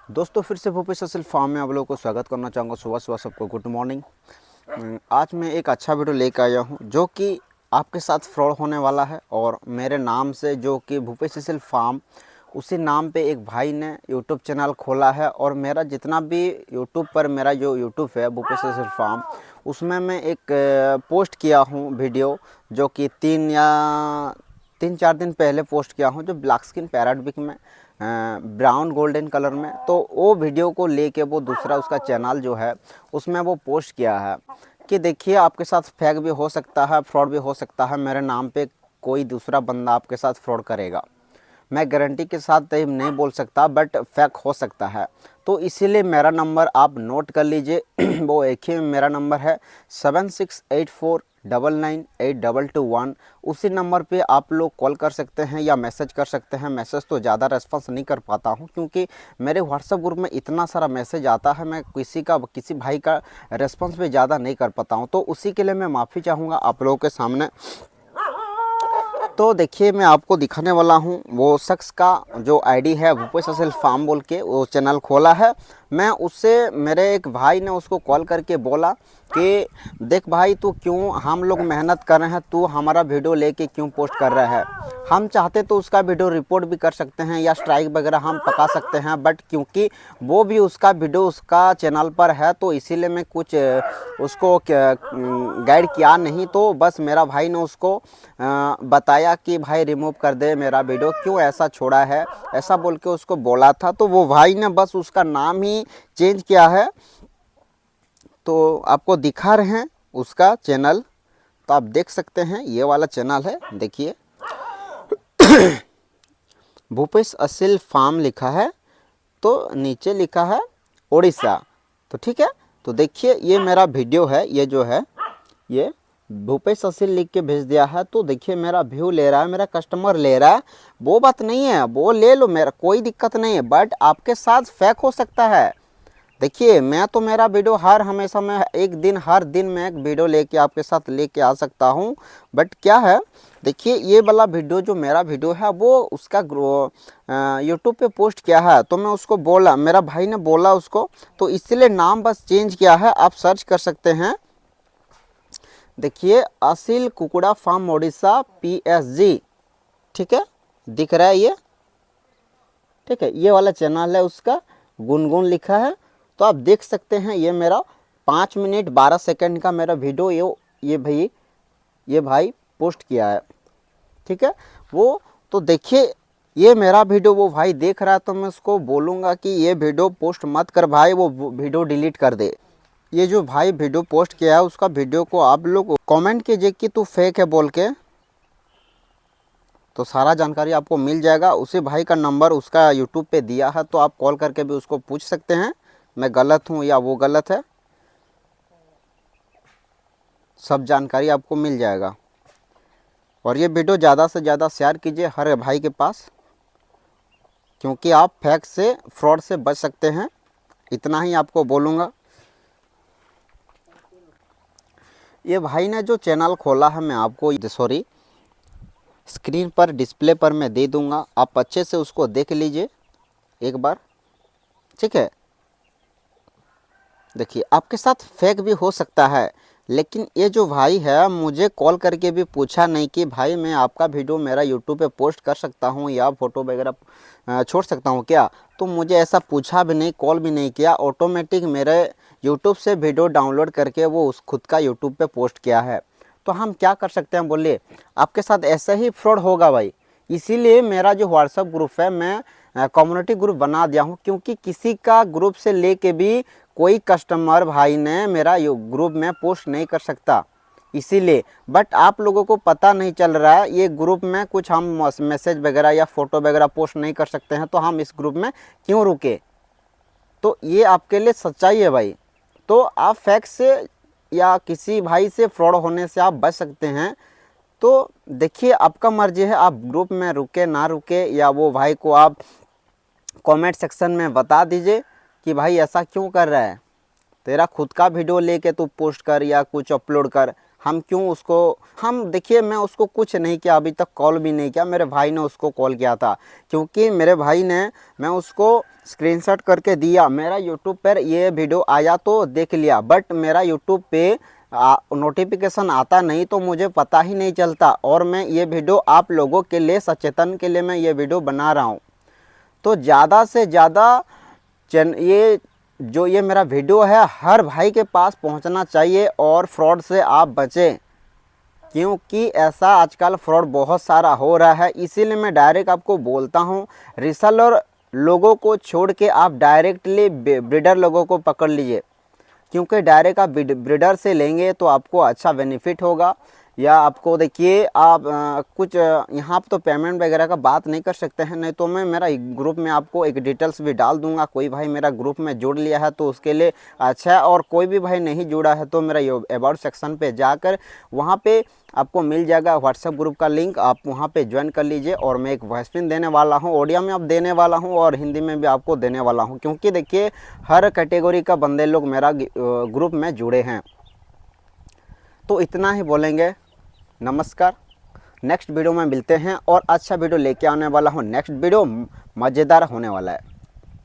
दोस्तों फिर से भूपेश असिल फार्म में आप लोगों को स्वागत करना चाहूँगा। सुबह सुबह सबको गुड मॉर्निंग। आज मैं एक अच्छा वीडियो लेकर आया हूँ जो कि आपके साथ फ्रॉड होने वाला है। और मेरे नाम से जो कि भूपेश असिल फार्म, उसी नाम पे एक भाई ने यूट्यूब चैनल खोला है। और मेरा जितना भी यूट्यूब पर मेरा जो यूट्यूब है भूपेश असिल फार्म, उसमें मैं एक पोस्ट किया हूँ वीडियो, जो कि 3-4 दिन पहले पोस्ट किया हूँ, जो ब्लैक स्किन पैरट बिक में ब्राउन गोल्डन कलर में। तो वो वीडियो को लेके वो दूसरा उसका चैनल जो है उसमें वो पोस्ट किया है कि देखिए आपके साथ फेक भी हो सकता है, फ्रॉड भी हो सकता है। मेरे नाम पे कोई दूसरा बंदा आपके साथ फ्रॉड करेगा, मैं गारंटी के साथ नहीं बोल सकता, बट फेक हो सकता है। तो इसीलिए मेरा नंबर आप नोट कर लीजिए। वो एक ही मेरा नंबर है 7684998221। उसी नंबर पे आप लोग कॉल कर सकते हैं या मैसेज कर सकते हैं। मैसेज तो ज़्यादा रेस्पॉन्स नहीं कर पाता हूँ क्योंकि मेरे व्हाट्सएप ग्रुप में इतना सारा मैसेज आता है, मैं किसी भाई का रेस्पॉन्स भी ज़्यादा नहीं कर पाता हूँ। तो उसी के लिए मैं माफ़ी चाहूँगा आप लोगों के सामने। तो देखिए मैं आपको दिखाने वाला हूँ वो शख्स का जो आईडी है भूपेश असिल फार्म बोल के वो चैनल खोला है। मैं उससे, मेरे एक भाई ने उसको कॉल करके बोला कि देख भाई, तू क्यों, हम लोग मेहनत कर रहे हैं, तू हमारा वीडियो लेके क्यों पोस्ट कर रहा है। हम चाहते तो उसका वीडियो रिपोर्ट भी कर सकते हैं या स्ट्राइक वगैरह हम पका सकते हैं, बट क्योंकि वो भी उसका वीडियो उसका चैनल पर है तो इसीलिए मैं कुछ उसको गाइड किया नहीं। तो बस मेरा भाई ने उसको बताया कि भाई रिमूव कर दे मेरा वीडियो, क्यों ऐसा छोड़ा है, ऐसा बोल के उसको बोला था। तो वो भाई ने बस उसका नाम ही चेंज किया है। तो आपको दिखा रहे हैं उसका चैनल, तो आप देख सकते हैं ये वाला चैनल है, देखिए भूपेश असिल फार्म लिखा है, तो नीचे लिखा है उड़ीसा। तो ठीक है, तो देखिए ये मेरा वीडियो है, ये जो है ये भूपेश असिल लिख के भेज दिया है। तो देखिए मेरा व्यू ले रहा है, मेरा कस्टमर ले रहा है, वो बात नहीं है, वो ले लो, मेरा कोई दिक्कत नहीं है, बट आपके साथ फेक हो सकता है। देखिए मैं तो मेरा वीडियो हमेशा मैं हर दिन मैं एक वीडियो लेके आपके साथ लेके आ सकता हूँ। बट क्या है, देखिए ये वाला वीडियो जो मेरा वीडियो है वो उसका यूट्यूब पे पोस्ट किया है। तो मैं उसको बोला, मेरा भाई ने बोला उसको, तो इसलिए नाम बस चेंज किया है। आप सर्च कर सकते हैं, देखिए असिल कुकुड़ा फार्म ओडिशा PSG, ठीक है, दिख रहा है ये, ठीक है, ये वाला चैनल है उसका, गुनगुन लिखा है। तो आप देख सकते हैं ये मेरा 5 मिनट 12 सेकंड का मेरा वीडियो ये भाई पोस्ट किया है, ठीक है। वो तो देखिए ये मेरा वीडियो वो भाई देख रहा है, तो मैं उसको बोलूँगा कि ये वीडियो पोस्ट मत कर भाई, वो वीडियो डिलीट कर दे। ये जो भाई वीडियो पोस्ट किया है उसका वीडियो को आप लोग कमेंट कीजिए कि तू फेक है बोल के, तो सारा जानकारी आपको मिल जाएगा। उसी भाई का नंबर उसका यूट्यूब पे दिया है, तो आप कॉल करके भी उसको पूछ सकते हैं मैं गलत हूँ या वो गलत है, सब जानकारी आपको मिल जाएगा। और ये वीडियो ज़्यादा से ज़्यादा शेयर कीजिए हर भाई के पास, क्योंकि आप फेक से, फ्रॉड से बच सकते हैं, इतना ही आपको बोलूँगा। ये भाई ने जो चैनल खोला है, मैं आपको स्क्रीन पर डिस्प्ले पर मैं दे दूंगा, आप अच्छे से उसको देख लीजिए एक बार, ठीक है। देखिए आपके साथ फेक भी हो सकता है, लेकिन ये जो भाई है मुझे कॉल करके भी पूछा नहीं कि भाई मैं आपका वीडियो मेरा यूट्यूब पे पोस्ट कर सकता हूँ या फ़ोटो वगैरह छोड़ सकता हूँ क्या। तो मुझे ऐसा पूछा भी नहीं, कॉल भी नहीं किया, ऑटोमेटिक मेरे यूट्यूब से वीडियो डाउनलोड करके वो उस खुद का यूट्यूब पे पोस्ट किया है। तो हम क्या कर सकते हैं बोलिए, आपके साथ ऐसा ही फ्रॉड होगा भाई। इसीलिए मेरा जो व्हाट्सएप ग्रुप है मैं कम्युनिटी ग्रुप बना दिया हूँ, क्योंकि किसी का ग्रुप से लेके भी कोई कस्टमर भाई ने मेरा ग्रुप में पोस्ट नहीं कर सकता, इसीलिए। बट आप लोगों को पता नहीं चल रहा है, ये ग्रुप में कुछ हम मैसेज वगैरह या फ़ोटो वगैरह पोस्ट नहीं कर सकते हैं, तो हम इस ग्रुप में क्यों रुके। तो ये आपके लिए सच्चाई है भाई। तो आप फैक्ट से या किसी भाई से फ्रॉड होने से आप बच सकते हैं। तो देखिए आपका मर्जी है, आप ग्रुप में रुके ना रुके, या वो भाई को आप कमेंट सेक्शन में बता दीजिए कि भाई ऐसा क्यों कर रहा है, तेरा खुद का वीडियो लेके तू पोस्ट कर या कुछ अपलोड कर, हम क्यों उसको, हम देखिए मैं उसको कुछ नहीं किया, अभी तक कॉल भी नहीं किया, मेरे भाई ने उसको कॉल किया था, क्योंकि मेरे भाई ने, मैं उसको स्क्रीनशॉट करके दिया, मेरा यूट्यूब पर ये वीडियो आया तो देख लिया, बट मेरा यूट्यूब पे नोटिफिकेशन आता नहीं तो मुझे पता ही नहीं चलता, और मैं ये वीडियो आप लोगों के लिए सचेतन के लिए मैं ये वीडियो बना रहा हूँ। तो ज़्यादा से ज़्यादा ये मेरा वीडियो है हर भाई के पास पहुंचना चाहिए, और फ्रॉड से आप बचें, क्योंकि ऐसा आजकल फ्रॉड बहुत सारा हो रहा है। इसीलिए मैं डायरेक्ट आपको बोलता हूं, रीसेलर लोगों को छोड़ के आप डायरेक्टली ब्रीडर लोगों को पकड़ लीजिए, क्योंकि डायरेक्ट आप ब्रीडर से लेंगे तो आपको अच्छा बेनिफिट होगा। या आपको देखिए आप कुछ यहाँ पर तो पेमेंट वगैरह का बात नहीं कर सकते हैं, नहीं तो मैं मेरा ग्रुप में आपको एक डिटेल्स भी डाल दूंगा। कोई भाई मेरा ग्रुप में जुड़ लिया है तो उसके लिए अच्छा है, और कोई भी भाई नहीं जुड़ा है तो मेरा अबाउट सेक्शन पे जाकर वहाँ पे आपको मिल जाएगा व्हाट्सएप ग्रुप का लिंक, आप वहाँ पे ज्वाइन कर लीजिए। और मैं एक वॉइस पिन देने वाला हूँ, ऑडियो में अब देने वाला हूँ और हिंदी में भी आपको देने वाला हूँ, क्योंकि देखिए हर कैटेगरी का बंदे लोग मेरा ग्रुप में जुड़े हैं। तो इतना ही बोलेंगे, नमस्कार। नेक्स्ट वीडियो में मिलते हैं, और अच्छा वीडियो लेके आने वाला हूँ। नेक्स्ट वीडियो मज़ेदार होने वाला है।